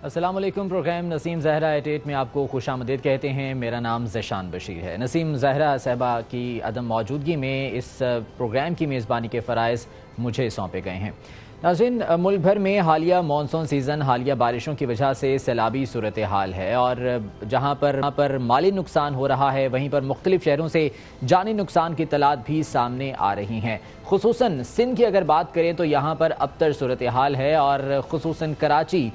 السلام علیکم۔ Programme Naseem Zahra at 8 میں آپ کو خوش آمدید کہتے ہیں۔ میرا نام ذیشان بشیر ہے۔ نسیم زہرا صاحبہ کی عدم موجودگی میں اس پروگرام کی میزبانی کے فرائض مجھے سونپے گئے ہیں۔ ناظرین، ملک بھر میں حالیہ مانسون سیزن حالیہ بارشوں کی وجہ سے سیلابی صورتحال ہے، اور جہاں پر مالی نقصان ہو رہا ہے، وہیں پر مختلف شہروں سے جانی نقصان کی اطلاعات بھی سامنے آ رہی ہیں۔ خصوصاً سندھ کی اگر بات کریں تو یہاں پر ابتر صورتحال ہے، اور خصوصاً کراچی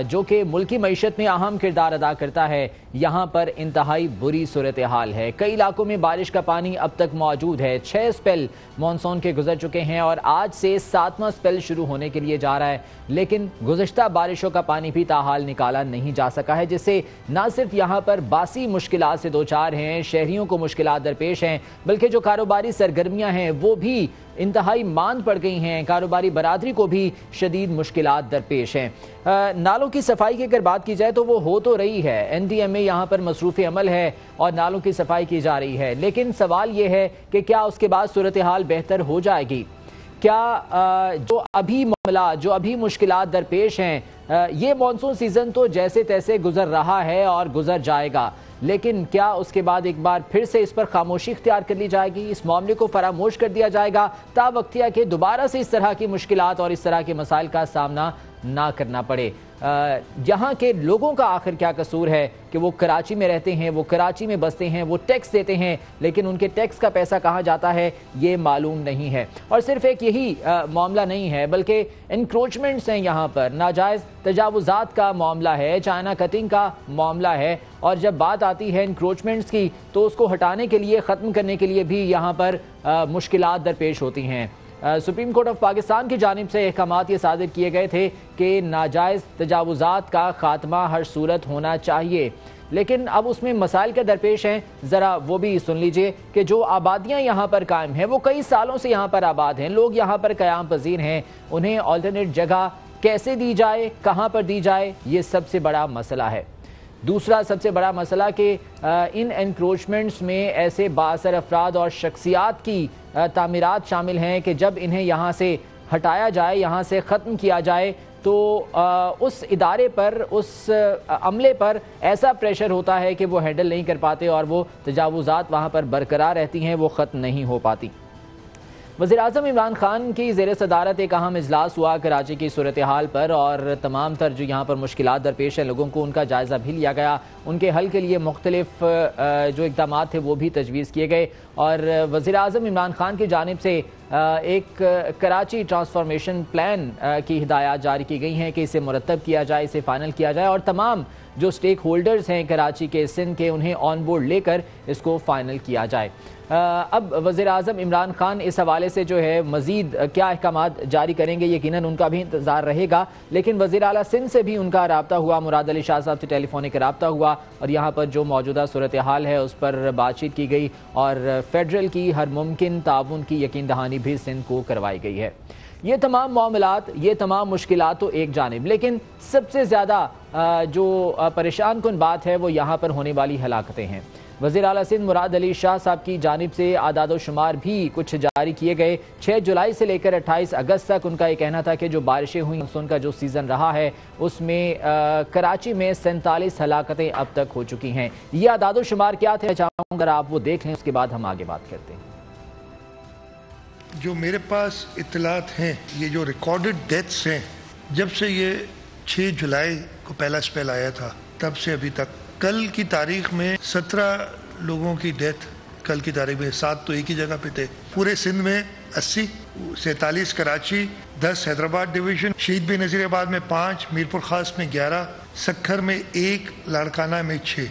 جو کہ ملکی معیشت میں اہم کردار ادا کرتا ہے، یہاں پر انتہائی بری صورتحال ہے۔ کئی علاقوں میں بارش کا پانی اب تک موجود ہے۔ 6 اسپیل مانسون کے گزر چکے ہیں اور آج سے 7واں اسپیل شروع ہونے کے لیے جا رہا ہے، لیکن گزشتہ بارشوں کا پانی بھی تاحال نکالا نہیں جا سکا ہے، جس سے نہ صرف یہاں پر باسی مشکلات سے دوچار ہیں، شہریوں کو مشکلات درپیش ہیں، بلکہ جو کاروباری سرگرمیاں ہیں وہ بھی انتہائی ماند پڑ گئی ہیں۔ کاروباری برادری کو بھی شدید مشکلات درپیش ہیں۔ نالوں کی صفائی کی اگر بات کی جائے تو وہ ہو تو رہی ہے، NDMA یہاں پر مصروف عمل ہے اور نالوں کی صفائی کی جا رہی ہے، لیکن سوال یہ ہے کہ کیا اس کے بعد صورتحال بہتر ہو جائے گی؟ کیا جو ابھی معاملات، جو ابھی مشکلات درپیش ہیں، یہ مانسون سیزن تو جیسے تیسے گزر رہا ہے اور گزر جائے گا، لیکن کیا اس کے بعد ایک بار پھر سے اس پر خاموشی اختیار کر لی جائے گی، اس معاملے کو فراموش کر دیا جائے گا تا وقتیہ کہ دوبارہ سے اس طرح کی مشکلات اور اس طرح کے مسائل کا سامنا نہ کرنا پڑے؟ یہاں کے لوگوں کا آخر کیا قصور ہے کہ وہ کراچی میں رہتے ہیں، وہ کراچی میں بستے ہیں، وہ ٹیکس دیتے ہیں، لیکن ان کے ٹیکس کا پیسہ کہاں جاتا ہے یہ معلوم نہیں ہے۔ اور صرف ایک یہی معاملہ نہیں ہے، بلکہ انکروچمنٹس ہیں، یہاں پر ناجائز تجاوزات کا معاملہ ہے، چائنا کٹنگ کا معاملہ ہے، اور جب بات آتی ہے انکروچمنٹس کی تو اس کو ہٹانے کے لیے، ختم کرنے کے لیے بھی یہاں پر مشکلات درپیش ہوتی ہیں۔ سپریم کورٹ آف پاکستان کی جانب سے احکامات یہ صادر کیے گئے تھے کہ ناجائز تجاوزات کا خاتمہ ہر صورت ہونا چاہیے، لیکن اب اس میں مسائل کے درپیش ہیں، ذرا وہ بھی سن لیجئے کہ جو آبادیاں یہاں پر قائم ہیں، وہ کئی سالوں سے یہاں پر آباد ہیں، لوگ یہاں پر قیام پذیر ہیں، انہیں آلٹرنیٹ جگہ کیسے دی جائے، کہاں پر دی جائے، یہ سب سے بڑا مسئلہ ہے۔ دوسرا سب سے بڑا مسئلہ کہ ان انکروچمنٹس میں ایسے بااثر افراد اور شخصیات کی تعمیرات شامل ہیں کہ جب انہیں یہاں سے ہٹایا جائے، یہاں سے ختم کیا جائے تو اس ادارے پر، اس عملے پر ایسا پریشر ہوتا ہے کہ وہ ہینڈل نہیں کر پاتے اور وہ تجاوزات وہاں پر برقرار رہتی ہیں، وہ ختم نہیں ہو پاتی۔ وزیراعظم عمران خان کی زیر صدارت ایک اہم اجلاس ہوا کراچی کی صورتحال پر، اور تمام تر جو یہاں پر مشکلات درپیش ہیں لوگوں کو، ان کا جائزہ بھی لیا گیا، ان کے حل کے لیے مختلف جو اقدامات تھے وہ بھی تجویز کیے گئے، اور وزیراعظم عمران خان کی جانب سے ایک کراچی ٹرانسفارمیشن پلان کی ہدایات جاری کی گئی ہیں کہ اسے مرتب کیا جائے، اسے فائنل کیا جائے، اور تمام جو سٹیک ہولڈرز ہیں کراچی کے، سندھ کے، انہیں آن بورڈ لے کر اس کو فائنل کیا جائے۔ اب وزیراعظم عمران خان اس حوالے سے جو ہے مزید کیا احکامات جاری کریں گے، یقیناً ان کا بھی انتظار رہے گا، لیکن وزیر اعلیٰ سندھ سے بھی ان کا رابطہ ہوا، مراد علی شاہ صاحب سے ٹیلی فونک رابطہ ہوا، اور یہاں پر جو موجودہ صورتحال ہے اس پر بات چیت کی گئی، اور فیڈرل کی ہر ممکن تعاون کی یقین دہانی بھی سندھ کو کروائی گئی ہے۔ یہ تمام معاملات، یہ تمام مشکلات تو ایک جانب، لیکن سب سے زیادہ جو پریشان کن بات ہے وہ یہاں پر ہونے والی ہلاکتیں ہیں۔ وزیر اعلیٰ سندھ مراد علی شاہ صاحب کی جانب سے اعداد و شمار بھی کچھ جاری کیے گئے۔ 6 جولائی سے لے کر 28 اگست تک ان کا یہ کہنا تھا کہ جو بارشیں ہوئیں، مانسون کا جو سیزن رہا ہے اس میں کراچی میں 47 ہلاکتیں اب تک ہو چکی ہیں۔ یہ اعداد و شمار کیا تھے چاہوں گا آپ وہ دیکھ لیں، اس کے بعد ہم آگے بات کرتے ہیں۔ جو میرے پاس اطلاعات ہیں، یہ جو ریکارڈڈ ڈیتھس ہیں، جب سے یہ 6 جولائی کو پہلا اسپیل آیا تھا تب سے ابھی تک، کل کی تاریخ میں 17 لوگوں کی ڈیتھ، کل کی تاریخ میں 7 تو ایک ہی جگہ پہ تھے، پورے سندھ میں 80، 47 کراچی، 10 حیدرآباد ڈویژن، شہید بے نظیر آباد میں 5، میرپور خاص میں 11، سکھر میں 1، لاڑکانہ میں 6۔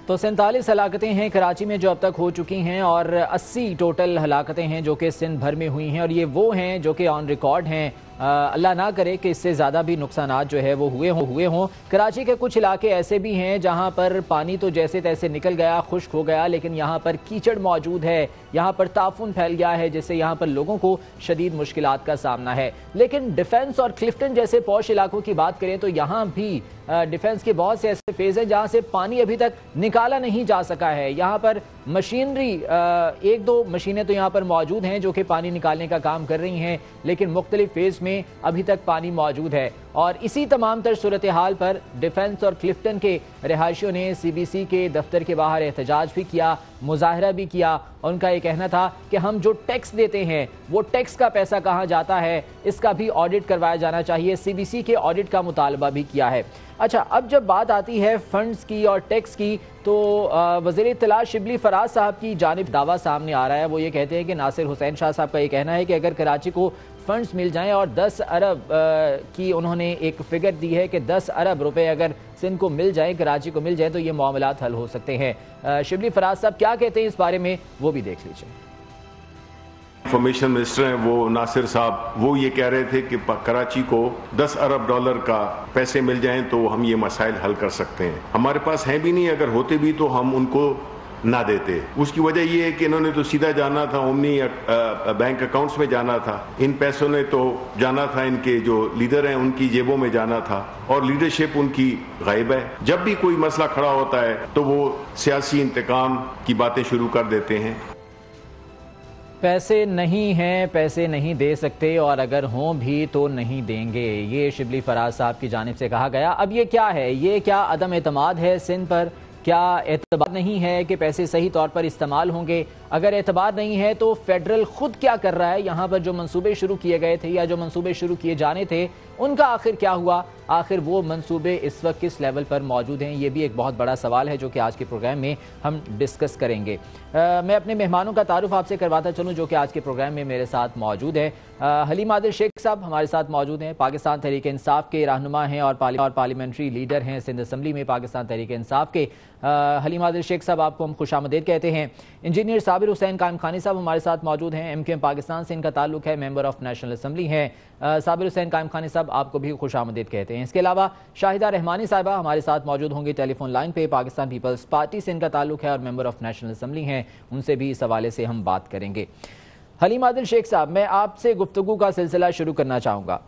تو 47 ہلاکتیں ہیں کراچی میں جو اب تک ہو چکی ہیں، اور 80 ٹوٹل ہلاکتیں ہیں جو کہ سندھ بھر میں ہوئی ہیں، اور یہ وہ ہیں جو کہ آن ریکارڈ ہیں۔ اللہ نہ کرے کہ اس سے زیادہ بھی نقصانات جو ہے وہ ہوئے ہوں۔ کراچی کے کچھ علاقے ایسے بھی ہیں جہاں پر پانی تو جیسے تیسے نکل گیا، خشک ہو گیا، لیکن یہاں پر کیچڑ موجود ہے، یہاں پر تعفن پھیل گیا ہے، جس سے یہاں پر لوگوں کو شدید مشکلات کا سامنا ہے۔ لیکن ڈیفنس اور کلفٹن جیسے پوش علاقوں کی بات کریں تو یہاں بھی ڈیفنس کے بہت سے ایسے فیز ہیں جہاں سے پانی ابھی تک نکالا نہیں جا سکا ہے۔ یہاں پر مشینری ایک دو مشینیں تو یہاں پر موجود ہیں جو کہ پانی نکالنے کا کام کر رہی ہیں، لیکن مختلف فیز میں ابھی تک پانی موجود ہے. اور اسی تمام تر صورتحال پر ڈیفنس اور کلفٹن کے رہائشیوں نے سی بی سی کے دفتر کے باہر احتجاج بھی کیا، مظاہرہ بھی کیا. ان کا یہ کہنا تھا کہ ہم جو ٹیکس دیتے ہیں وہ ٹیکس کا پیسہ کہاں جاتا ہے، اس کا بھی آڈٹ کروایا جانا چاہیے. سی بی سی کے آڈٹ کا مطالبہ بھی کیا ہے. اچھا، اب جب بات آتی ہے فنڈز کی اور ٹیکس کی، تو وزیر اطلاع شبلی فراز صاحب کی جانب دعویٰ سامنے آ رہا ہے. وہ یہ کہتے ہیں کہ ناصر حسین شاہ صاحب کا یہ کہنا ہے کہ اگر کراچی کو فنڈز مل جائیں، اور 10 ارب کی انہوں نے ایک فگر دی ہے کہ 10 ارب روپے اگر سندھ کو مل جائیں، کراچی کو مل جائیں، تو یہ معاملات حل ہو سکتے ہیں. شبلی فراز صاحب کیا کہتے ہیں اس بارے میں، وہ بھی دیکھ لیجیے. انفارمیشن منسٹر ہیں وہ ناصر صاحب، وہ یہ کہہ رہے تھے کہ کراچی کو 10 ارب ڈالر کا پیسے مل جائیں تو ہم یہ مسائل حل کر سکتے ہیں. ہمارے پاس ہیں بھی نہیں، اگر ہوتے بھی تو ہم ان کو نہ دیتے. اس کی وجہ یہ ہے کہ انہوں نے تو سیدھا جانا تھا، اومنی بینک اکاؤنٹس میں جانا تھا. ان پیسوں نے تو جانا تھا ان کے جو لیڈر ہیں ان کی جیبوں میں جانا تھا، اور لیڈرشپ ان کی غائب ہے. جب بھی کوئی مسئلہ کھڑا ہوتا ہے تو وہ سیاسی انتقام کی باتیں شروع کر دیتے ہیں. پیسے نہیں ہیں، پیسے نہیں دے سکتے، اور اگر ہوں بھی تو نہیں دیں گے، یہ شبلی فراز صاحب کی جانب سے کہا گیا. اب یہ کیا ہے؟ یہ کیا عدم اعتماد ہے سندھ پر؟ کیا اعتبار نہیں ہے کہ پیسے صحیح طور پر استعمال ہوں گے؟ اگر اعتبار نہیں ہے تو فیڈرل خود کیا کر رہا ہے؟ یہاں پر جو منصوبے شروع کیے گئے تھے یا جو منصوبے شروع کیے جانے تھے ان کا آخر کیا ہوا؟ آخر وہ منصوبے اس وقت کس لیول پر موجود ہیں؟ یہ بھی ایک بہت بڑا سوال ہے جو کہ آج کے پروگرام میں ہم ڈسکس کریں گے. میں اپنے مہمانوں کا تعارف آپ سے کرواتا چلوں جو کہ آج کے پروگرام میں میرے ساتھ موجود ہیں. حلیم عادل شیخ صاحب ہمارے ساتھ موجود ہیں، پاکستان تحریک انصاف کے رہنما ہیں اور پارلیمنٹری لیڈر ہیں سندھ اسمبلی میں پاکستان تحریک انصاف کے. حلیم عادل شیخ صاحب آپ کو ہم خوش آمدید کہتے ہیں. انجینئر صابر حسین قائم خانی صاحب ہمارے ساتھ موجود ہیں، ایم کیو ایم پاکستان سے ان کا تعلق ہے، ممبر آف نیشنل اسمبلی ہیں. صابر حسین قائم خانی صاحب آپ کو بھی خوش آمدید کہتے ہیں. اس کے علاوہ شاہدہ رحمانی صاحبہ ہمارے ساتھ موجود ہوں گی ٹیلی فون لائن پہ، پاکستان پیپلز پارٹی سے ان کا تعلق ہے اور ممبر آف نیشنل اسمبلی ہیں، ان سے بھی اس حوالے سے ہم بات کریں گے. حلیم عادل شیخ صاحب، میں آپ سے گفتگو کا سلسلہ شروع کرنا چاہوں گا.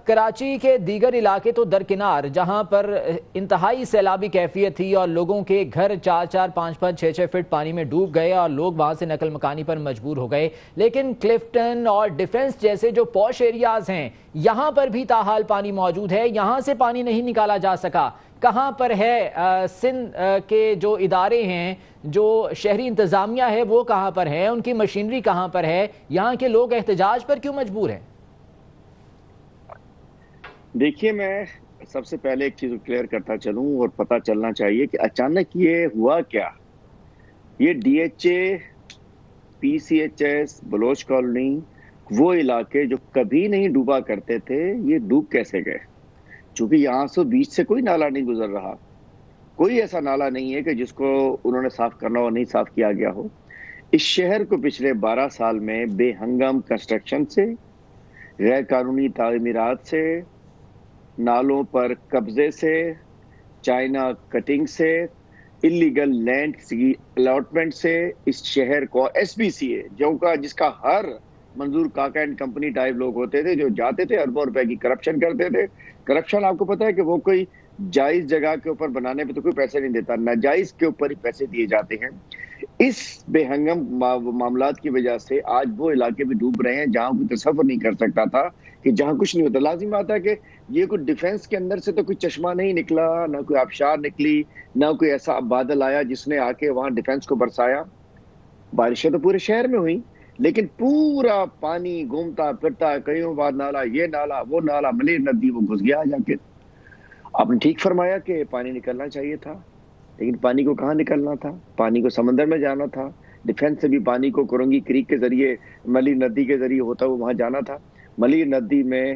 کراچی کے دیگر علاقے تو درکنار جہاں پر انتہائی سیلابی کیفیت تھی اور لوگوں کے گھر 4-4, 5-5, 6-6 فٹ پانی میں ڈوب گئے اور لوگ وہاں سے نقل مکانی پر مجبور ہو گئے، لیکن کلفٹن اور ڈیفنس جیسے جو پوش ایریاز ہیں یہاں پر بھی تاحال پانی موجود ہے، یہاں سے پانی نہیں نکالا جا سکا. کہاں پر ہے سندھ کے جو ادارے ہیں، جو شہری انتظامیہ ہے وہ کہاں پر ہے، ان کی مشینری کہاں پر ہے، یہاں کے لوگ احتجاج پر کیوں مجبور ہیں؟ دیکھیے، میں سب سے پہلے ایک چیز کلیئر کرتا چلوں اور پتہ چلنا چاہیے کہ اچانک یہ ہوا کیا. یہ D H A, P C H S, Baloch Colony, وہ علاقے جو کبھی نہیں ڈوبا کرتے تھے، یہ ڈوب کیسے گئے؟ چونکہ یہاں سے بیچ سے کوئی نالا نہیں گزر رہا، کوئی ایسا نالا نہیں ہے کہ جس کو انہوں نے صاف کرنا ہو نہیں صاف کیا گیا ہو. اس شہر کو پچھلے 12 سال میں بے ہنگام کنسٹرکشن سے، غیر قانونی تعمیرات سے، نالوں پر قبضے سے، چائنا کٹنگ سے، اللیگل لینڈ کی الاٹمنٹ سے، اس شہر کو ایس بی سی اے جس کا ہر منظور کاکا اینڈ کمپنی ٹائپ لوگ ہوتے تھے جو جاتے تھے اربوں روپے کی کرپشن کرتے تھے. کرپشن آپ کو پتا ہے کہ وہ کوئی جائز جگہ کے اوپر بنانے پہ تو کوئی پیسے نہیں دیتا، ناجائز کے اوپر ہی پیسے دیے جاتے ہیں. اس بے ہنگم معاملات کی وجہ سے آج وہ علاقے بھی ڈوب رہے ہیں جہاں کوئی تصور نہیں کر سکتا تھا کہ جہاں کچھ نہیں ہوتا. لازم آتا ہے کہ یہ کوئی ڈیفنس کے اندر سے تو کوئی چشمہ نہیں نکلا، نہ کوئی آبشار نکلی، نہ کوئی ایسا بادل آیا جس نے آ کے وہاں ڈیفنس کو برسایا. بارشیں تو پورے شہر میں ہوئی، لیکن پورا پانی گھومتا پھرتا، کئیوں بار نالا، یہ نالا وہ نالا، ملیر ندی وہ گھس گیا جا کے. آپ نے ٹھیک فرمایا کہ پانی نکلنا چاہیے تھا، لیکن پانی کو کہاں نکلنا تھا؟ پانی کو سمندر میں جانا تھا. ڈیفنس سے بھی پانی کو کرنگی کریک کے ذریعے، ملیر ندی کے ذریعے ہوتا وہ وہاں جانا تھا. ملیر ندی میں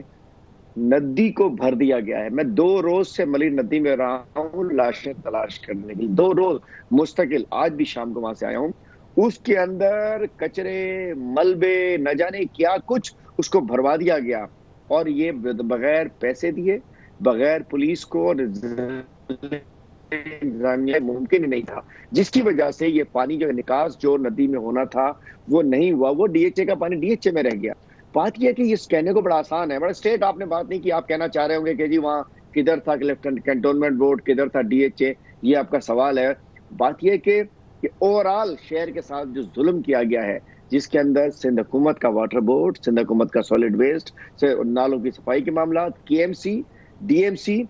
ندی کو بھر دیا گیا ہے. میں 2 روز سے ملیر ندی میں رہا ہوں لاشیں تلاش کرنے کی، 2 روز مستقل. آج بھی شام کو وہاں سے آیا ہوں. اس کے اندر کچرے، ملبے، نہ جانے کیا کچھ اس کو بھروا دیا گیا، اور یہ بغیر پیسے دیے، بغیر پولیس کو ممکن ہی نہیں تھا، جس کی وجہ سے یہ پانی جو نکاس جو ندی میں ہونا تھا وہ نہیں ہوا. وہ ڈی ایچ اے کا پانی ڈی ایچ اے میں رہ گیا. بات یہ ہے کہ یہ کہنے کو بڑا آسان ہے، بڑا اسٹیٹ آپ نے بات نہیں کی. آپ کہنا چاہ رہے ہوں گے کہ جی وہاں کدھر تھا کنٹونمنٹ بورڈ، کدھر تھا ڈی ایچ اے، یہ آپ کا سوال ہے. بات یہ کہ کہ اوورال شہر کے ساتھ جو ظلم کیا گیا ہے، جس کے اندر سندھ حکومت کا واٹر بورڈ، سندھ حکومت کا سالڈ ویسٹ، نالوں کی صفائی کے معاملات، K M C, D M C,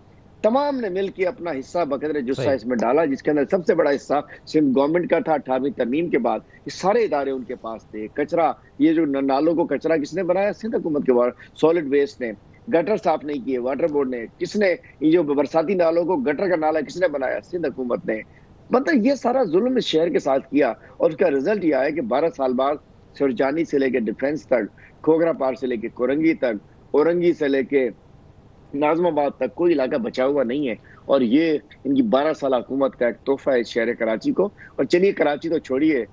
تمام نے مل کے اپنا حصہ بقدر جثہ اس میں ڈالا، جس کے اندر سب سے بڑا حصہ سندھ گورنمنٹ کا تھا 18ویں ترمیم کے بعد۔ یہ سارے ادارے ان کے پاس تھے۔ کچرا، یہ جو نالوں کو کچرا کس نے بنایا؟ سندھ حکومت کے سالڈ ویسٹ نے۔ گٹر صاف نہیں کیے واٹر بورڈ نے۔ کس نے یہ جو برساتی نالوں کو گٹر کا نالا کس نے بنایا؟ سندھ حکومت نے۔ مطلب یہ سارا ظلم اس شہر کے ساتھ کیا، اور اس کا رزلٹ یہ آیا کہ 12 سال بعد سرجانی سے لے کے ڈیفنس تک، کھوگرا پار سے لے کے کورنگی تک، اورنگی سے لے کے ناظم آباد تک کوئی علاقہ بچا ہوا نہیں ہے، اور یہ ان کی 12 سالہ حکومت کا ایک تحفہ ہے شہر کراچی کو۔ اور چلیے کراچی تو چھوڑیے،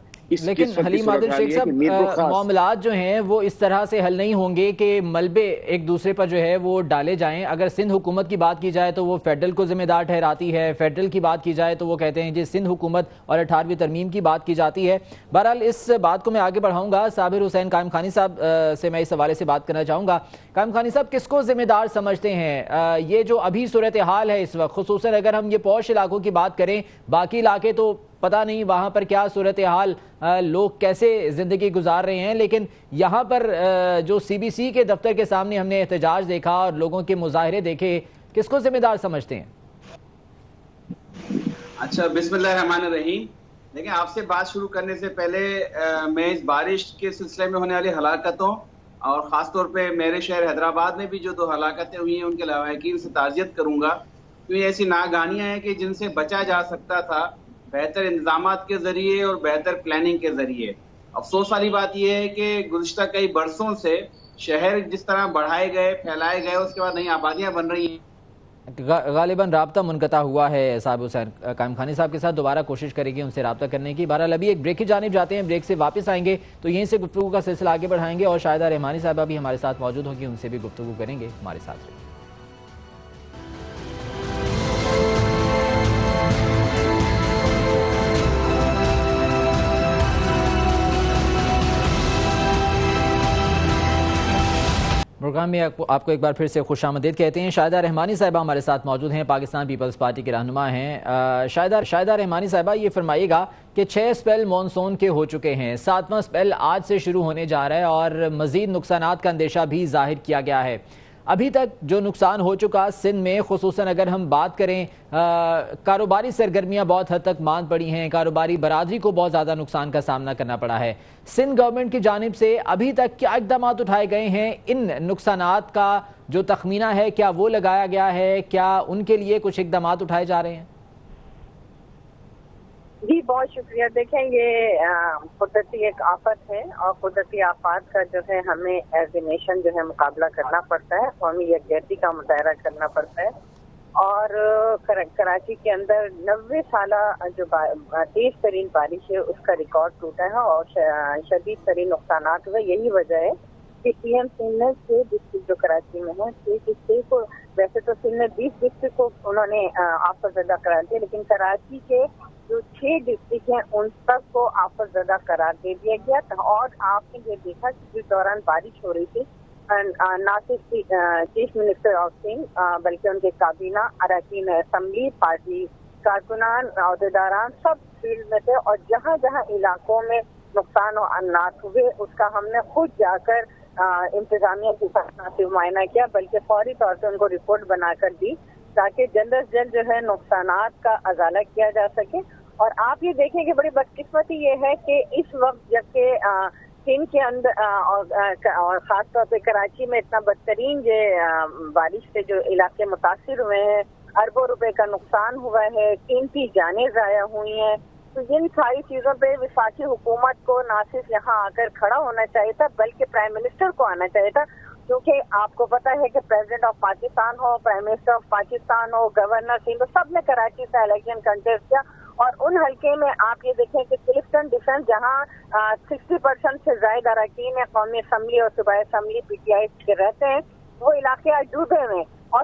لیکن حلیم عادل شیخ صاحب، معاملات جو ہیں وہ اس طرح سے حل نہیں ہوں گے کہ ملبے ایک دوسرے پر جو ہے وہ ڈالے جائیں۔ اگر سندھ حکومت کی بات کی جائے تو وہ فیڈرل کو ذمہ دار ٹھہراتی ہے، فیڈرل کی بات کی جائے تو وہ کہتے ہیں جی سندھ حکومت، اور 18ویں ترمیم کی بات کی جاتی ہے۔ بہرحال اس بات کو میں آگے بڑھاؤں گا، صابر حسین قائم خانی صاحب سے میں اس حوالے سے بات کرنا چاہوں گا۔ قائم خانی صاحب، کس کو ذمہ دار سمجھتے ہیں یہ جو ابھی صورتحال ہے اس وقت، خصوصاً اگر ہم یہ پوش علاقوں کی بات کریں، باقی علاقے تو پتہ نہیں وہاں پر کیا صورتحال، لوگ کیسے زندگی گزار رہے ہیں، لیکن یہاں پر جو سی بی سی کے دفتر کے سامنے ہم نے احتجاج دیکھا اور لوگوں کے مظاہرے دیکھے، کس کو ذمہ دار سمجھتے ہیں؟ اچھا، بسم اللہ الرحمن الرحیم۔ دیکھیں، آپ سے بات شروع کرنے سے پہلے میں اس بارش کے سلسلے میں ہونے والی ہلاکتوں اور خاص طور پہ میرے شہر حیدرآباد میں بھی جو 2 ہلاکتیں ہوئی ہیں ان کے لواحقین سے تعزیت کروں گا، کیونکہ ایسی ناگہانیاں ہیں کہ جن سے بچا جا سکتا تھا بہتر انتظامات کے ذریعے اور بہتر پلاننگ کے ذریعے۔ افسوس والی بات یہ ہے کہ گزشتہ کئی برسوں سے شہر جس طرح بڑھائے گئے، پھیلائے گئے، اس کے بعد نئی آبادیاں بن رہی ہیں۔ غالباً رابطہ منقطع ہوا ہے صاحب حسین۔ قائم خانی صاحب کے ساتھ دوبارہ کوشش کرے گی ان سے رابطہ کرنے کی۔ بہرحال ابھی ایک بریک کی جانب جاتے ہیں، بریک سے واپس آئیں گے تو یہیں سے گفتگو کا سلسلہ آگے بڑھائیں گے، اور شاہدہ رحمانی صاحبہ بھی ہمارے ساتھ موجود ہوگی، ان سے بھی گفتگو کریں گے۔ ہمارے ساتھ رہیں۔ پروگرام میں آپ کو ایک بار پھر سے خوش آمدید کہتے ہیں۔ شاہدہ رحمانی صاحبہ ہمارے ساتھ موجود ہیں، پاکستان پیپلز پارٹی کے رہنما ہیں۔ شاہدہ رحمانی صاحبہ، یہ فرمائیے گا کہ 6 اسپیل مانسون کے ہو چکے ہیں، 7واں اسپیل آج سے شروع ہونے جا رہا ہے، اور مزید نقصانات کا اندیشہ بھی ظاہر کیا گیا ہے۔ ابھی تک جو نقصان ہو چکا سندھ میں، خصوصاً اگر ہم بات کریں، کاروباری سرگرمیاں بہت حد تک ماند پڑی ہیں، کاروباری برادری کو بہت زیادہ نقصان کا سامنا کرنا پڑا ہے۔ سندھ گورنمنٹ کی جانب سے ابھی تک کیا اقدامات اٹھائے گئے ہیں؟ ان نقصانات کا جو تخمینہ ہے کیا وہ لگایا گیا ہے؟ کیا ان کے لیے کچھ اقدامات اٹھائے جا رہے ہیں؟ جی بہت شکریہ۔ دیکھیں، یہ قدرتی ایک آفت ہے، اور قدرتی آفات کا جو ہے ہمیں ایز اے نیشن جو ہے مقابلہ کرنا پڑتا ہے، قومی یکجہتی کا مظاہرہ کرنا پڑتا ہے۔ اور کراچی کے اندر 90 سالہ جو تیز ترین بارش ہے اس کا ریکارڈ ٹوٹا ہے، اور شدید ترین نقصانات ہوئے۔ یہی وجہ ہے کہ پی ایم سندھ نے 6 ڈسٹرکٹ جو کراچی میں ہیں، 6 ڈسٹرکٹ کو، ویسے تو سندھ نے 20 ڈسٹرکٹ کو انہوں نے آفت زدہ قرار دیا، لیکن کراچی کے جو 6 ڈسٹرکٹ ہیں ان تک کو آفت زدہ قرار دے دیا گیا تھا۔ اور آپ نے یہ دیکھا کہ جس دوران بارش ہو رہی تھی، نہ صرف چیف منسٹر آف سندھ بلکہ ان کے کابینہ، اراکین اسمبلی، پارٹی کارکنان، عہدیداران سب فیلڈ میں تھے، اور جہاں جہاں علاقوں میں نقصان و انات ہوئے اس کا ہم نے خود جا کر انتظامیہ کے ساتھ نہ صرف معائنہ کیا بلکہ فوری طور سے ان کو رپورٹ بنا کر دی، تاکہ جلد از جلد جو ہے نقصانات کا ازالہ کیا جا سکے۔ اور آپ یہ دیکھیں کہ بڑی بدقسمتی یہ ہے کہ اس وقت جبکہ سندھ کے اندر اور خاص طور پہ کراچی میں اتنا بدترین جو بارش سے جو علاقے متاثر ہوئے ہیں، اربوں روپے کا نقصان ہوا ہے، قیمتی جانیں ضائع ہوئی ہیں، تو ان ساری چیزوں پہ وفاقی حکومت کو نہ صرف یہاں آ کر کھڑا ہونا چاہیے تھا بلکہ پرائم منسٹر کو آنا چاہیے تھا، کیونکہ آپ کو پتا ہے کہ پریزیڈنٹ آف پاکستان ہو، پرائم منسٹر آف پاکستان ہو، گورنر سندھ، سب نے کراچی سے الیکشن کنٹیسٹ کیا، اور ان حلقے میں آپ یہ دیکھیں کہ کلفٹن ڈیفنس جہاں 60% سے زائد اراکین قومی اسمبلی اور صوبائی اسمبلی پی ٹی آئی کے رہتے ہیں، وہ علاقے آج ڈوبے ہوئے، اور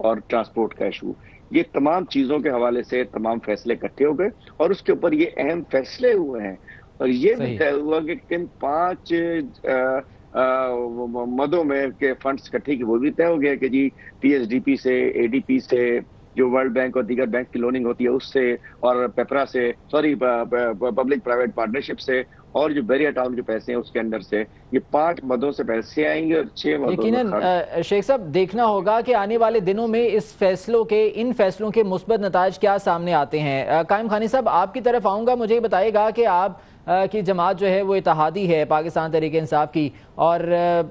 اور ٹرانسپورٹ کا ایشو، یہ تمام چیزوں کے حوالے سے تمام فیصلے اکٹھے ہو گئے اور اس کے اوپر یہ اہم فیصلے ہوئے ہیں. اور یہ بھی طے ہوا کہ کن 5 مدوں میں کے فنڈز اکٹھے کی وہ بھی طے ہو گیا کہ جی پی ایس ڈی پی سے، اے ڈی پی سے، جو ورلڈ بینک اور دیگر بینک کی لوننگ ہوتی ہے اس سے، اور پیپرا سے، پبلک پرائیویٹ پارٹنرشپ سے، اور جو بیریا ٹاؤن کے پیسے ہیں اس کے اندر سے، یہ 5 مدوں سے پیسے آئیں گے اور 6 مدوں یقیناً شیخ صاحب دیکھنا ہوگا کہ آنے والے دنوں میں ان فیصلوں کے مثبت نتائج کیا سامنے آتے ہیں. قائم خانی صاحب آپ کی طرف آؤں گا، مجھے یہ بتائے گا کہ آپ کی جماعت جو ہے وہ اتحادی ہے پاکستان تحریک انصاف کی، اور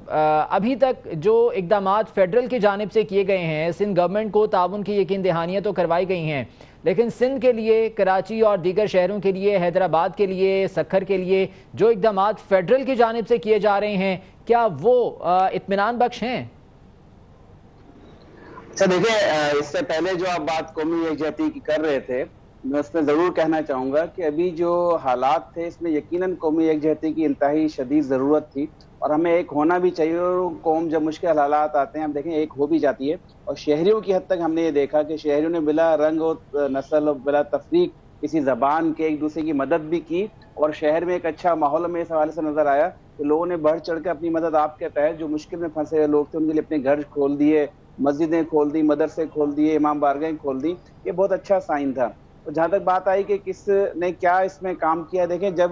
ابھی تک جو اقدامات فیڈرل کی جانب سے کیے گئے ہیں، سندھ گورنمنٹ کو تعاون کی یقین دہانیاں تو کروائی گئی ہیں، لیکن سندھ کے لیے، کراچی اور دیگر شہروں کے لیے، حیدرآباد کے لیے، سکھر کے لیے جو اقدامات فیڈرل کی جانب سے کیے جا رہے ہیں، کیا وہ اطمینان بخش ہیں؟ اچھا دیکھیں، اس سے پہلے جو آپ بات قومی یکجہتی کی کر رہے تھے، میں اس میں ضرور کہنا چاہوں گا کہ ابھی جو حالات تھے اس میں یقیناً قومی یکجہتی کی انتہائی شدید ضرورت تھی، اور ہمیں ایک ہونا بھی چاہیے. اور قوم جب مشکل حالات آتے ہیں ہم دیکھیں ایک ہو بھی جاتی ہے، اور شہریوں کی حد تک ہم نے یہ دیکھا کہ شہریوں نے بلا رنگ و نسل و بلا تفریق کسی زبان کے ایک دوسرے کی مدد بھی کی، اور شہر میں ایک اچھا ماحول میں اس حوالے سے نظر آیا کہ لوگوں نے بڑھ چڑھ کے اپنی مدد آپ کے تحت جو مشکل میں پھنسے ہوئے لوگ تھے ان کے لیے اپنے گھر کھول دیے، مسجدیں کھول دی، مدرسے کھول دیے، امام بارگاہیں کھول دی. یہ بہت اچھا سائن تھا. اور جہاں تک بات آئی کہ کس نے کیا اس میں کام کیا، دیکھیں جب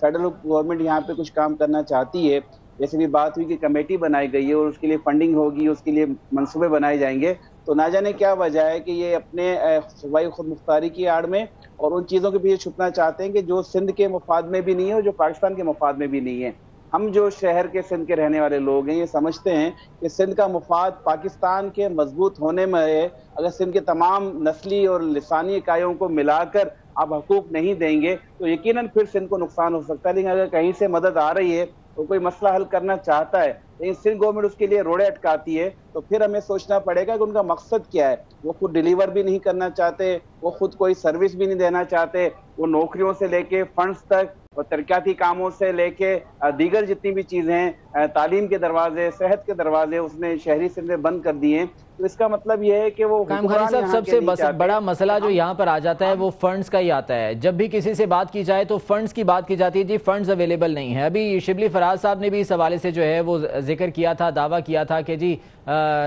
فیڈرل گورنمنٹ یہاں پہ کچھ کام کرنا چاہتی ہے، جیسے بھی بات ہوئی کہ کمیٹی بنائی گئی ہے اور اس کے لیے فنڈنگ ہوگی، اس کے لیے منصوبے بنائے جائیں گے، تو نہ جانے کیا وجہ ہے کہ یہ اپنے صوبائی خود مختاری کی آڑ میں اور ان چیزوں کے پیچھے چھپنا چاہتے ہیں کہ جو سندھ کے مفاد میں بھی نہیں ہے اور جو پاکستان کے مفاد میں بھی نہیں ہے. ہم جو شہر کے سندھ کے رہنے والے لوگ ہیں یہ سمجھتے ہیں کہ سندھ کا مفاد پاکستان کے مضبوط ہونے میں ہے. اگر سندھ کے تمام نسلی اور لسانی اکائیوں کو ملا کر آپ حقوق نہیں دیں گے تو یقیناً پھر سندھ کو نقصان ہو سکتا ہے. لیکن اگر کہیں سے مدد آ رہی ہے تو کوئی مسئلہ حل کرنا چاہتا ہے لیکن سندھ گورنمنٹ اس کے لیے روڑے اٹکاتی ہے، تو پھر ہمیں سوچنا پڑے گا کہ ان کا مقصد کیا ہے. وہ خود ڈیلیور بھی نہیں کرنا چاہتے، وہ خود کوئی سروس بھی نہیں دینا چاہتے، وہ نوکریوں سے لے کے فنڈز تک اور ترقیاتی کاموں سے لے کے دیگر جتنی بھی چیزیں ہیں، تعلیم کے دروازے، صحت کے دروازے اس نے شہری سندھ میں بند کر دیے ہیں. تو اس کا مطلب یہ ہے کہ وہ قائم خانی صاحب سب سے بڑا مسئلہ جو یہاں پر آ جاتا ہے وہ فنڈز کا ہی آتا ہے. جب بھی کسی سے بات کی جائے تو فنڈز کی بات کی جاتی ہے، جی فنڈز اویلیبل نہیں ہے. ابھی شبلی فراز صاحب نے بھی اس حوالے سے جو ہے وہ ذکر کیا تھا، دعویٰ کیا تھا کہ جی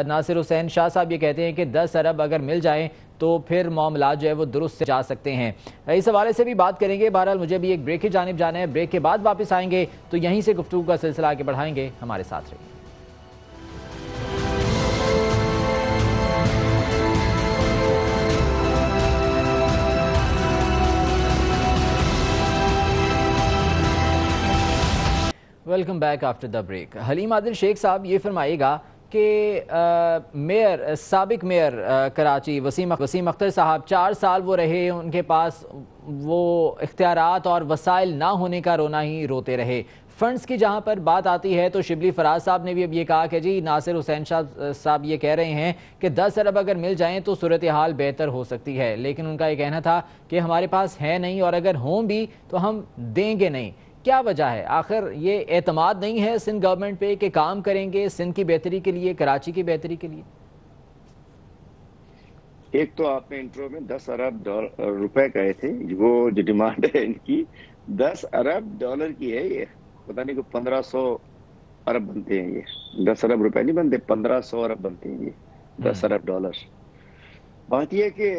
ناصر حسین شاہ صاحب یہ کہتے ہیں کہ 10 ارب اگر مل جائیں تو پھر معاملات جو ہے وہ درست سے جا سکتے ہیں. اس حوالے سے بھی بات کریں گے. بہرحال مجھے بھی ایک بریک کی جانب جانا ہے، بریک کے بعد واپس آئیں گے تو یہیں سے گفتگو کا سلسلہ آگے بڑھائیں گے. ہمارے ساتھ رہیے. Welcome back after the break. Haleem Adil Sheikh صاحب یہ فرمائیے گا کہ سابق میئر کراچی وسیم اختر صاحب 4 سال وہ رہے، ان کے پاس وہ اختیارات اور وسائل نہ ہونے کا رونا ہی روتے رہے. فنڈز کی جہاں پر بات آتی ہے تو شبلی فراز صاحب نے بھی اب یہ کہا کہ جی ناصر حسین شاہ صاحب یہ کہہ رہے ہیں کہ 10 ارب اگر مل جائیں تو صورتحال بہتر ہو سکتی ہے، لیکن ان کا یہ کہنا تھا کہ ہمارے پاس ہے نہیں اور اگر ہوں بھی تو ہم دیں گے نہیں. کیا وجہ ہے؟ آخر یہ اعتماد نہیں ہے سندھ گورنمنٹ پہ کہ کام کریں گے سندھ کی بہتری کے لیے، کراچی کی بہتری کے لیے؟ ایک تو آپ نے انٹرو میں 10 ارب روپے کہے تھے، وہ جو ڈیمانڈ ہے ان کی 10 ارب ڈالر کی ہے. یہ پتہ نہیں کہ 1500 ارب بنتے ہیں. یہ 10 ارب روپے نہیں بنتے، 1500 ارب بنتے ہیں یہ 10 ارب ڈالر. بات یہ ہے کہ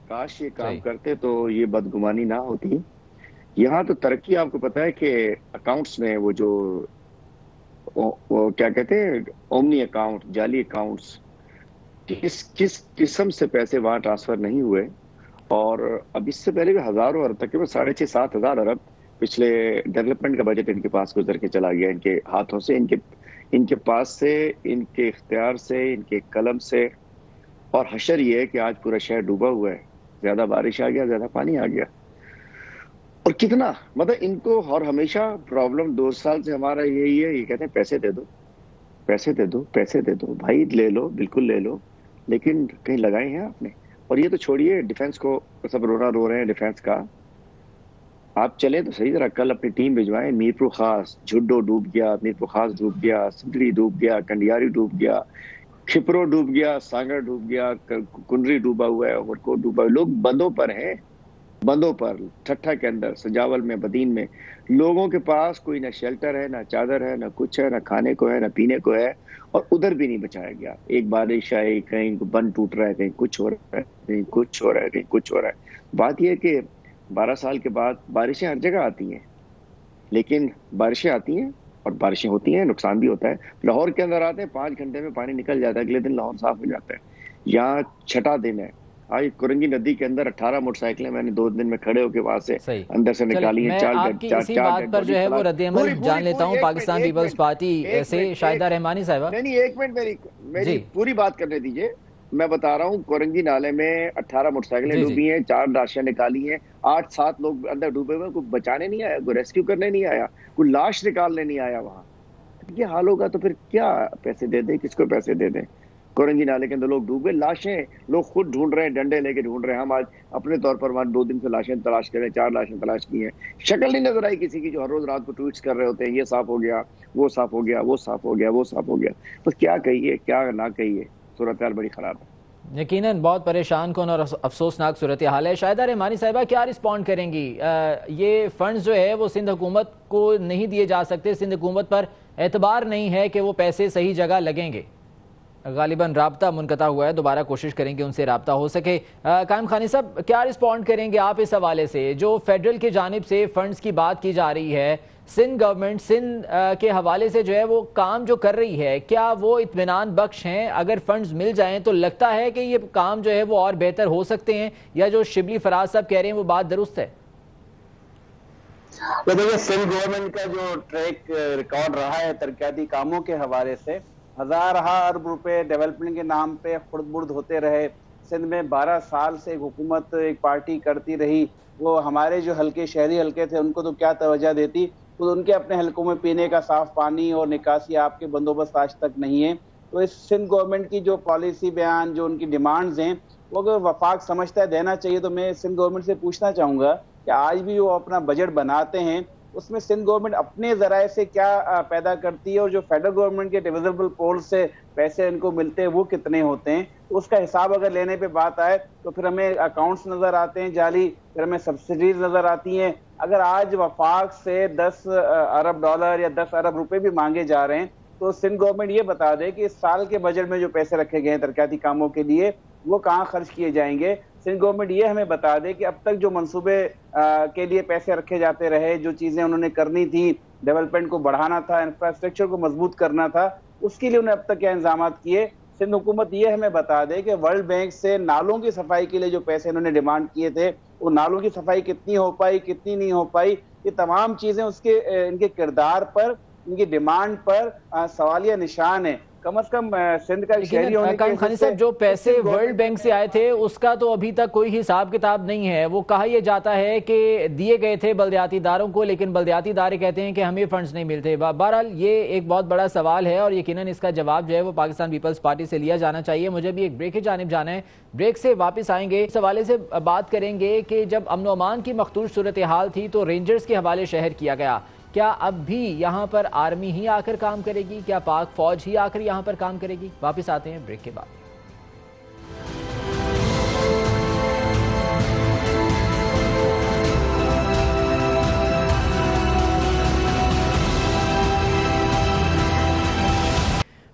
کاش یہ کام کرتے تو یہ بدگمانی نہ ہوتی. یہاں تو ترقی آپ کو پتا ہے کہ اکاؤنٹس میں وہ جو کیا کہتے ہیں اومنی اکاؤنٹ، جعلی اکاؤنٹس، کس قسم سے پیسے وہاں ٹرانسفر نہیں ہوئے. اور اب اس سے پہلے بھی ہزاروں ارب، تقریباً 6,500-7 ہزار ارب پچھلے ڈیولپمنٹ کا بجٹ ان کے پاس گزر کے چلا گیا، ان کے ہاتھوں سے، ان کے پاس سے، ان کے اختیار سے، ان کے قلم سے. اور حشر یہ ہے کہ آج پورا شہر ڈوبا ہوا ہے، زیادہ بارش آ گیا، زیادہ پانی آ گیا. اور کتنا مطلب ان کو، اور ہمیشہ پرابلم 2 سال سے ہمارا یہی ہے، یہ کہتے ہیں پیسے دے دو، پیسے دے دو، پیسے دے دو. بھائی لے لو، بالکل لے لو، لیکن کہیں لگائے ہیں آپ نے؟ اور یہ تو چھوڑیے ڈیفنس کو، سب رو رہے ہیں ڈیفنس کا. آپ چلیں تو صحیح طرح کل اپنی ٹیم بھجوائیں. میرپور خاص جھڈو ڈوب گیا، میرپور خاص ڈوب گیا، سنگڑی ڈوب گیا، کنڈیاری ڈوب گیا. کھپرو ڈوب گیا, سانگر ڈوب گیا, کنری ڈوبا ہوا ہے, عمرکوٹ ڈوبا ہوا ہے. لوگ بندوں پر ہیں, بندوں پر, ٹھٹھا کے اندر, سجاول میں, بدین میں. لوگوں کے پاس کوئی نہ شیلٹر ہے, نہ چادر ہے, نہ کچھ ہے, نہ کھانے کو ہے, نہ پینے کو ہے, اور ادھر بھی نہیں بچایا گیا. ایک بارش آئی, کہیں بند ٹوٹ رہا ہے, کہیں کچھ ہو رہا ہے, کہیں کچھ ہو رہا ہے, کہیں کچھ ہو رہا ہے. بات یہ ہے کہ 12 سال کے بعد بارشیں ہر جگہ آتی ہیں, لیکن بارشیں آتی ہیں اور بارشیں ہوتی ہیں, نقصان بھی ہوتا ہے. لاہور کے اندر آتے ہیں 5 گھنٹے میں پانی نکل جاتا ہے, اگلے دن لاہور صاف ہو جاتا ہے. یہاں چھٹا دن ہے. آج کرنگی ندی کے اندر 18 موٹر سائیکلیں میں نے 2 دن میں کھڑے ہو کے وہاں سے اندر سے نکالی ہیں. میں آپ کی اسی بات پر جو ہے وہ رد عمل جان لیتا ہوں پاکستان پیپلز پارٹی سے شاہدہ رحمانی صاحبہ. نہیں, ایک منٹ میری پوری بات کرنے دیجئے. میں بتا رہا ہوں, کورنگی نالے میں 18 موٹر سائیکلیں ڈوبی ہیں, 4 لاشیں نکالی ہیں, 8-7 لوگ اندر ڈوبے ہوئے, کوئی بچانے نہیں آیا, کوئی ریسکیو کرنے نہیں آیا, کوئی لاش نکالنے نہیں آیا. وہاں یہ حال ہوگا تو پھر کیا پیسے دے دیں, کس کو پیسے دے دیں؟ کورنگی نالے کے اندر لوگ ڈوبے, لاشیں لوگ خود ڈھونڈ رہے ہیں, ڈنڈے لے کے ڈھونڈ رہے ہیں. ہم آج اپنے طور پر وہاں 2 دن سے لاشیں تلاش کر رہے ہیں, 4 لاشیں تلاش کی ہیں. شکل نہیں نظر آئی کسی کی, جو ہر روز رات کو ٹویٹس کر رہے ہوتے ہیں, یہ صاف ہو گیا, وہ صاف ہو گیا, وہ صاف ہو گیا, وہ صاف ہو گیا. تو کیا کہیے, کیا نہ کہیے, صورتحال بڑی خراب ہے. یقیناً بہت پریشان کن اور افسوسناک صورتحال ہے. شاہدہ رحمانی صاحبہ کیا رسپونڈ کریں گی؟ یہ فنڈز جو ہے وہ سندھ حکومت کو نہیں دیے جا سکتے, سندھ حکومت پر اعتبار نہیں ہے کہ وہ پیسے صحیح جگہ لگیں گے. غالباً رابطہ منقطع ہوا ہے, دوبارہ کوشش کریں گے ان سے رابطہ ہو سکے. قائم خانی صاحب کیا رسپونڈ کریں گے آپ اس حوالے سے؟ جو فیڈرل کی جانب سے فنڈز کی بات کی جا رہی ہے, سندھ گورنمنٹ سندھ کے حوالے سے جو ہے وہ کام جو کر رہی ہے, کیا وہ اطمینان بخش ہیں؟ اگر فنڈز مل جائیں تو لگتا ہے کہ یہ کام جو ہے وہ اور بہتر ہو سکتے ہیں, یا جو شبلی فراز صاحب کہہ رہے ہیں وہ بات درست ہے؟ دیکھیے, سندھ گورنمنٹ کا جو ٹریک ریکارڈ رہا ہے ترقیاتی کاموں کے حوالے سے, ہزارہ ارب روپے ڈیولپمنٹ کے نام پہ خرد برد ہوتے رہے. سندھ میں 12 سال سے ایک حکومت, ایک پارٹی کرتی رہی. وہ ہمارے جو حلقے, شہری حلقے تھے, ان کو تو کیا توجہ دیتی. تو ان کے اپنے حلقوں میں پینے کا صاف پانی اور نکاسی آپ کے بندوبست آج تک نہیں ہے. تو اس سندھ گورنمنٹ کی جو پالیسی بیان, جو ان کی ڈیمانڈز ہیں, وہ اگر وفاق سمجھتا ہے دینا چاہیے, تو میں سندھ گورنمنٹ سے پوچھنا چاہوں گا کہ آج بھی وہ اپنا بجٹ بناتے ہیں, اس میں سندھ گورنمنٹ اپنے ذرائع سے کیا پیدا کرتی ہے, اور جو فیڈرل گورنمنٹ کے ڈویزبل پول سے پیسے ان کو ملتے ہیں وہ کتنے ہوتے ہیں. اس کا حساب اگر لینے پہ بات آئے تو پھر ہمیں اکاؤنٹس نظر آتے ہیں جعلی, پھر ہمیں سبسڈیز نظر آتی ہیں. اگر آج وفاق سے 10 ارب ڈالر یا 10 ارب روپے بھی مانگے جا رہے ہیں, تو سندھ گورنمنٹ یہ بتا دے کہ اس سال کے بجٹ میں جو پیسے رکھے گئے ہیں ترقیاتی کاموں کے لیے, وہ کہاں خرچ کیے جائیں گے. سندھ گورنمنٹ یہ ہمیں بتا دے کہ اب تک جو منصوبے کے لیے پیسے رکھے جاتے رہے, جو چیزیں انہوں نے کرنی تھی, ڈیولپمنٹ کو بڑھانا تھا, انفراسٹرکچر کو مضبوط کرنا تھا, اس کے لیے انہیں اب تک کیا انتظامات کیے. سندھ حکومت یہ ہمیں بتا دے کہ ورلڈ بینک سے نالوں کی صفائی کے لیے جو پیسے انہوں نے ڈیمانڈ کیے تھے, وہ نالوں کی صفائی کتنی ہو پائی, کتنی نہیں ہو پائی. یہ تمام چیزیں اس کے ان کے کردار پر, ان کی ڈیمانڈ پر سوالیہ نشان ہے. کم از کم سندھ کا شہری ہونے قائم خانی صاحب, جو پیسے ورلڈ بینک سے آئے تھے اس کا تو ابھی تک کوئی حساب کتاب نہیں ہے. وہ کہا یہ جاتا ہے کہ دیے گئے تھے بلدیاتی اداروں کو, لیکن بلدیاتی ادارے کہتے ہیں کہ ہمیں فنڈز نہیں ملتے. بہرحال یہ ایک بہت بڑا سوال ہے, اور یقیناً اس کا جواب جو ہے وہ پاکستان پیپلز پارٹی سے لیا جانا چاہیے. مجھے بھی ایک بریک کی جانب جانا ہے, بریک سے واپس آئیں گے. اس حوالے سے بات کریں گے کہ جب امن و امان کی مخدوش صورتحال تھی تو رینجرز کے حوالے شہر کیا گیا. کیا اب بھی یہاں پر آرمی ہی آ کر کام کرے گی؟ کیا پاک فوج ہی آ کر یہاں پر کام کرے گی؟ واپس آتے ہیں بریک کے بعد.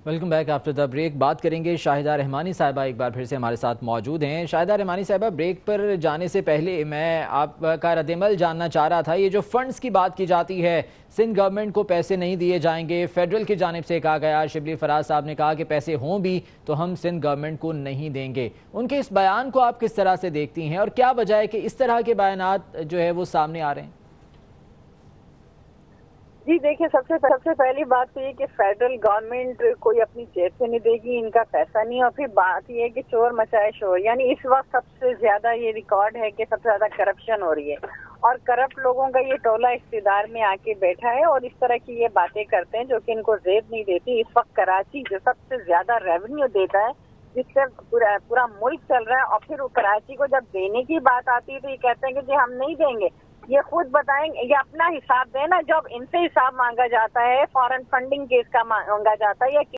Welcome back after the break. بات کریں گے شاہدہ رحمانی صاحبہ, ایک بار پھر سے ہمارے ساتھ موجود ہیں. شاہدہ رحمانی صاحبہ, بریک پر جانے سے پہلے میں آپ کا رد عمل جاننا چاہ رہا تھا. یہ جو فنڈز کی بات کی جاتی ہے, سندھ گورنمنٹ کو پیسے نہیں دیے جائیں گے, فیڈرل کی جانب سے کہا گیا, شبلی فراز صاحب نے کہا کہ پیسے ہوں بھی تو ہم سندھ گورنمنٹ کو نہیں دیں گے. ان کے اس بیان کو آپ کس طرح سے دیکھتی ہیں, اور کیا وجہ ہے کہ اس طرح کے بیانات جو ہے وہ سامنے آ رہے ہیں؟ جی دیکھیں, سب سے پہلی بات تو یہ کہ فیڈرل گورنمنٹ کوئی اپنی جیب سے نہیں دے گی, ان کا پیسہ نہیں. اور پھر بات یہ ہے کہ چور مچائے شور, یعنی اس وقت سب سے زیادہ یہ ریکارڈ ہے کہ سب سے زیادہ کرپشن ہو رہی ہے, اور کرپٹ لوگوں کا یہ ٹولہ اقتدار میں آ کے بیٹھا ہے, اور اس طرح کی یہ باتیں کرتے ہیں جو کہ ان کو زیب نہیں دیتی. اس وقت کراچی جو سب سے زیادہ ریونیو دیتا ہے, جس سے پورا ملک چل رہا ہے, اور پھر کراچی کو جب دینے کی بات آتی ہے تو یہ کہتے ہیں کہ جی ہم نہیں دیں گے. یہ خود بتائیں, یہ اپنا حساب دیں نا, جب ان سے حساب مانگا جاتا ہے, فارن فنڈنگ کیس کا مانگا جاتا ہے, یا